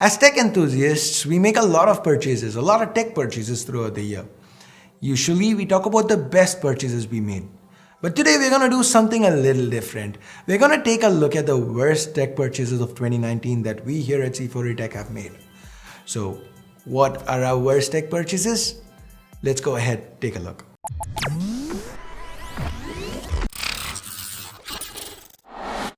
As tech enthusiasts, we make a lot of purchases, a lot of tech purchases throughout the year. Usually, we talk about the best purchases we made. But today, we're going to do something a little different. We're going to take a look at the worst tech purchases of 2019 that we here at C4E Tech have made. So, what are our worst tech purchases? Let's go ahead, take a look.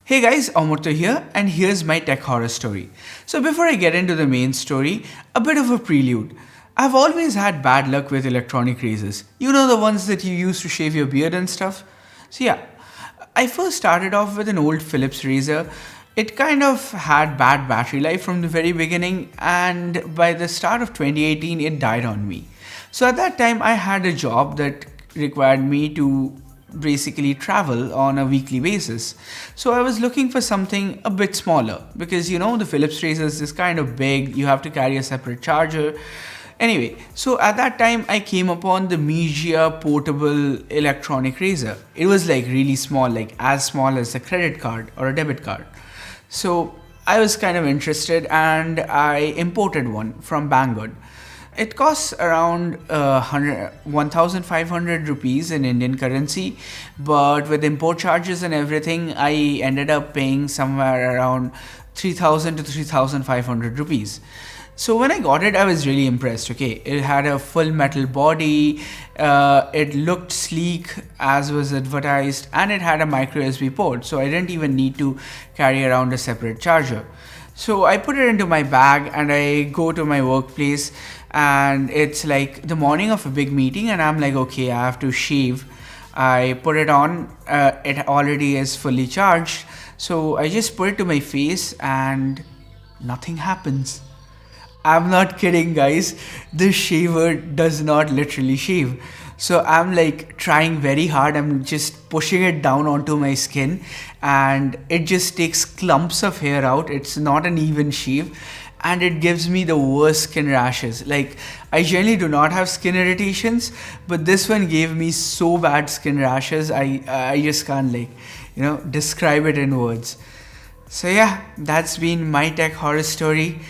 Hey guys, Amurtha here, and here's my tech horror story. So before I get into the main story, a bit of a prelude. I've always had bad luck with electronic razors. You know, the ones that you use to shave your beard and stuff? So yeah, I first started off with an old Philips razor. It kind of had bad battery life from the very beginning, and by the start of 2018 it died on me. So at that time I had a job that required me to basically travel on a weekly basis. So I was looking for something a bit smaller because the Philips razors is kind of big, you have to carry a separate charger. Anyway, so at that time I came upon the Megia portable electronic razor. It was like really small, like as small as a credit card or a debit card. So I was kind of interested and I imported one from Banggood. It costs around 1,500 rupees in Indian currency, but with import charges and everything, I ended up paying somewhere around 3,000 to 3,500 rupees. So when I got it, I was really impressed. Okay, it had a full metal body, it looked sleek as was advertised, and it had a micro USB port, so I didn't even need to carry around a separate charger. So I put it into my bag and I go to my workplace, and it's like the morning of a big meeting and I'm like, okay, I have to shave. I put it on, it already is fully charged. So I just put it to my face and nothing happens. I'm not kidding, guys. This shaver does not literally shave. So I'm like trying very hard. I'm just pushing it down onto my skin and it just takes clumps of hair out. It's not an even shave and it gives me the worst skin rashes. Like, I generally do not have skin irritations, but this one gave me so bad skin rashes. I just can't describe it in words. So yeah, that's been my tech horror story.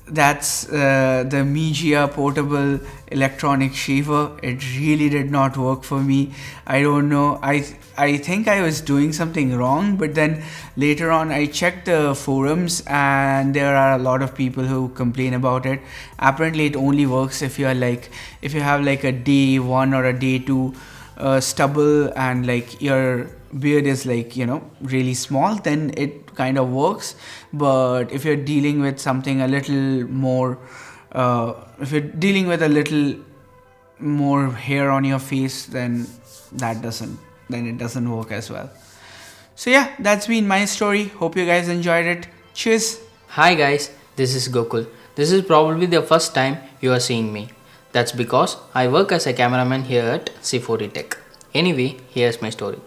That's the Megia portable electronic shaver. It really did not work for me. I don't know. I think I was doing something wrong, but then later on I checked the forums and there are a lot of people who complain about it. Apparently it only works if you have like a day 1 or a day 2 stubble and like your beard is really small, then it kind of works. But if you're dealing with something a little more if you're dealing with a little more hair on your face, then it doesn't work as well. So yeah, that's been my story. Hope you guys enjoyed it. Cheers. Hi guys, this is Gokul. This is probably the first time you are seeing me. That's because I work as a cameraman here at C4E Tech. Anyway, here's my story.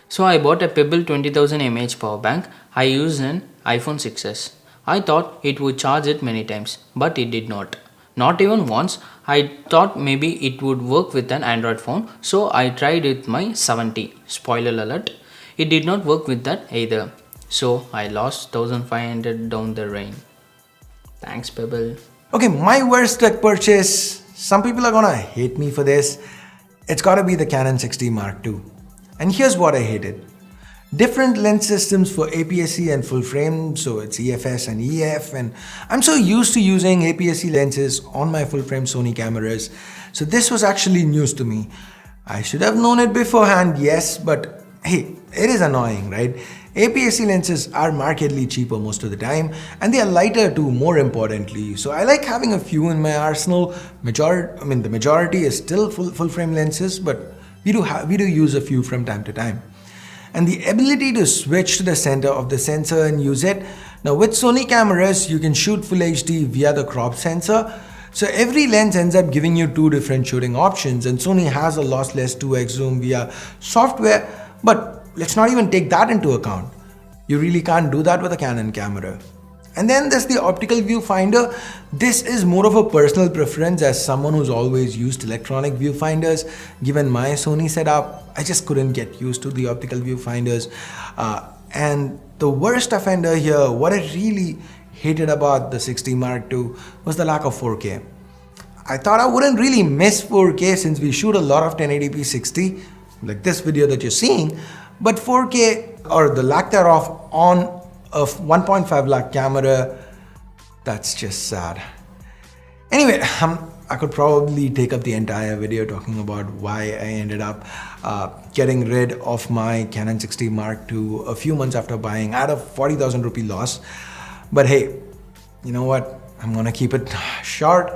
So I bought a Pebble 20,000 mAh power bank. I used an iPhone 6s. I thought it would charge it many times, but it did not. Not even once. I thought maybe it would work with an Android phone, so I tried it with my 70. Spoiler alert, it did not work with that either. So I lost 1,500 down the drain. Thanks, Pebble. Okay, my worst tech purchase. Some people are gonna hate me for this. It's gotta be the Canon 60 Mark II. And here's what I hated. Different lens systems for APS-C and full frame, so it's EFS and EF, and I'm so used to using APS-C lenses on my full frame Sony cameras, so this was actually news to me. I should have known it beforehand, yes, but hey, it is annoying, right? APS-C lenses are markedly cheaper most of the time, and they are lighter too, more importantly. So I like having a few in my arsenal. The majority is still full frame lenses, but we do use a few from time to time. And the ability to switch to the center of the sensor and use it. Now with Sony cameras, you can shoot full HD via the crop sensor. So every lens ends up giving you 2 different shooting options, and Sony has a lossless 2x zoom via software, but let's not even take that into account. You really can't do that with a Canon camera. And then there's the optical viewfinder. This is more of a personal preference as someone who's always used electronic viewfinders. Given my Sony setup, I just couldn't get used to the optical viewfinders. And the worst offender here, what I really hated about the 60 Mark II was the lack of 4K. I thought I wouldn't really miss 4K since we shoot a lot of 1080p 60, like this video that you're seeing, but 4K or the lack thereof on a 1.5 lakh camera, that's just sad. Anyway, I could probably take up the entire video talking about why I ended up getting rid of my Canon 60 Mark II a few months after buying at a 40,000 rupee loss. But hey, you know what? I'm gonna keep it short.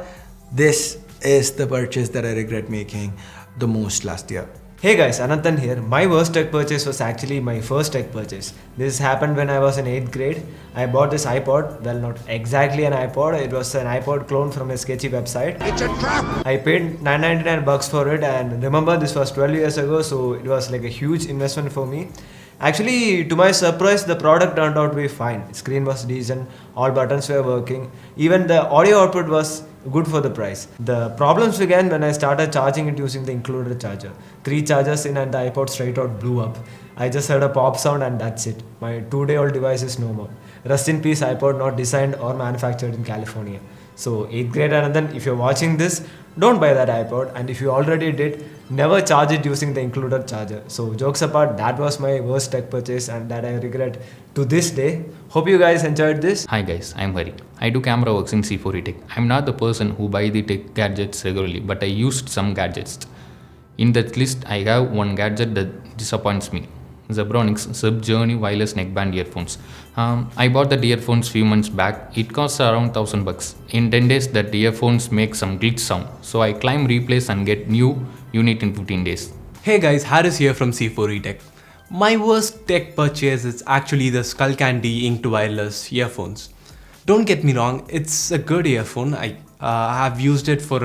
This is the purchase that I regret making the most last year. Hey guys, Ananthan here. My worst tech purchase was actually my first tech purchase. This happened when I was in 8th grade. I bought this iPod. Well, not exactly an iPod. It was an iPod clone from a sketchy website. It's a trap! I paid $9.99 for it, and remember this was 12 years ago, so it was like a huge investment for me. Actually, to my surprise, the product turned out to be fine. Screen was decent, all buttons were working. Even the audio output was good for the price. The problems began when I started charging it using the included charger. 3 chargers in and the iPod straight out blew up. I just heard a pop sound and that's it. My 2-day-old device is no more. Rest in peace, iPod, not designed or manufactured in California. So 8th grade Ananthan, if you're watching this, don't buy that iPod, and if you already did, never charge it using the included charger. So jokes apart, that was my worst tech purchase and that I regret to this day. Hope you guys enjoyed this. Hi guys, I'm Hari. I do camera works in C4E Tech. I'm not the person who buy the tech gadgets regularly, but I used some gadgets. In that list, I have one gadget that disappoints me. Zebronics Zip Journey wireless neckband earphones. I bought the earphones few months back. It costs around $1,000. In 10 days, that earphones make some glitch sound. So I climb, replace and get new unit in 15 days. Hey guys, Harris here from C4E Tech. My worst tech purchase is actually the Skullcandy inked wireless earphones. Don't get me wrong, it's a good earphone. I have used it for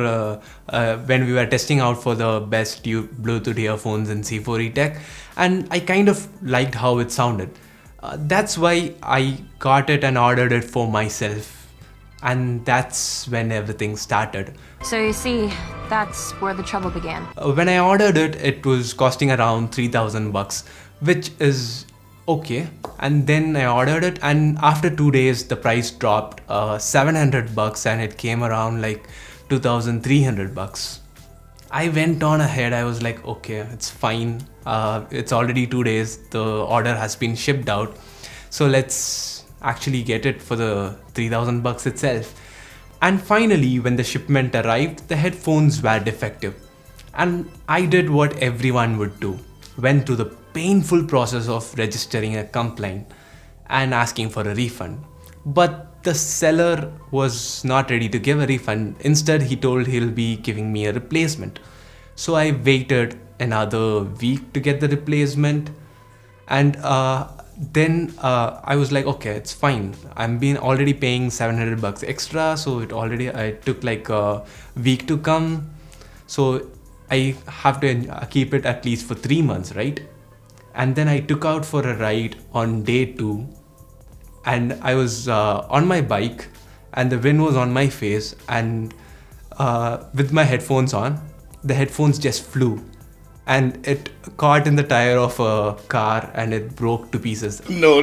when we were testing out for the best Bluetooth earphones in C4E Tech, and I kind of liked how it sounded. That's why I got it and ordered it for myself, and that's when everything started. So you see, that's where the trouble began. When I ordered it, it was costing around $3,000, which is okay. And then I ordered it, and after 2 days the price dropped $700 and it came around like $2,300. I went on ahead. I was like, okay, it's fine. It's already 2 days. The order has been shipped out. So let's actually get it for the $3,000 itself. And finally, when the shipment arrived, the headphones were defective. And I did what everyone would do. Went through the painful process of registering a complaint and asking for a refund. But the seller was not ready to give a refund. Instead, he told he'll be giving me a replacement. So I waited another week to get the replacement. And then I was like, okay, it's fine. I'm already paying $700 extra. So it took like a week to come. So I have to keep it at least for 3 months, right? And then I took out for a ride on day 2, and I was on my bike and the wind was on my face, and with my headphones on, the headphones just flew and it caught in the tire of a car and it broke to pieces. No.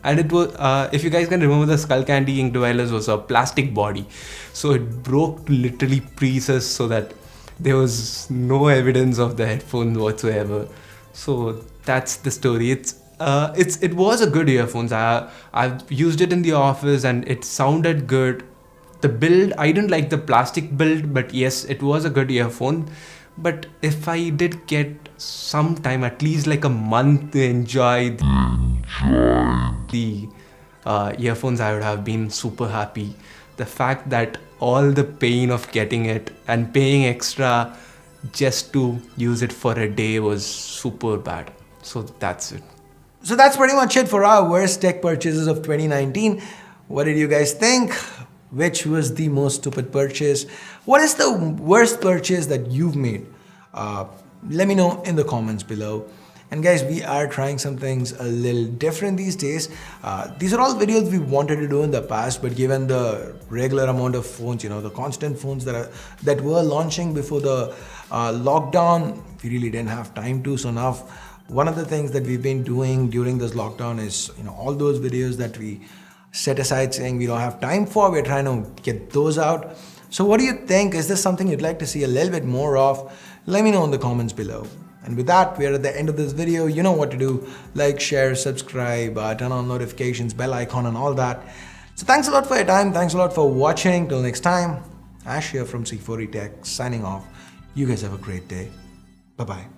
And it was, if you guys can remember, the Skullcandy inked wireless was a plastic body. So it broke to literally pieces so that there was no evidence of the headphones whatsoever. So that's the story. It was a good earphones. I've used it in the office and it sounded good. The build, I didn't like the plastic build, but yes, it was a good earphone. But if I did get some time, at least like a month to enjoy the earphones, I would have been super happy. The fact that all the pain of getting it and paying extra just to use it for a day was super bad. So that's it. So that's pretty much it for our worst tech purchases of 2019. What did you guys think? Which was the most stupid purchase? What is the worst purchase that you've made? Let me know in the comments below. And guys, we are trying some things a little different these days. These are all videos we wanted to do in the past, but given the regular amount of phones, the constant phones that were launching before the lockdown, we really didn't have time to. So now, one of the things that we've been doing during this lockdown is, all those videos that we set aside saying we don't have time for. We're trying to get those out. So what do you think? Is this something you'd like to see a little bit more of? Let me know in the comments below. And with that, we are at the end of this video. You know what to do. Like, share, subscribe, turn on notifications, bell icon and all that. So thanks a lot for your time. Thanks a lot for watching. Till next time, Ash here from C4E Tech signing off. You guys have a great day. Bye-bye.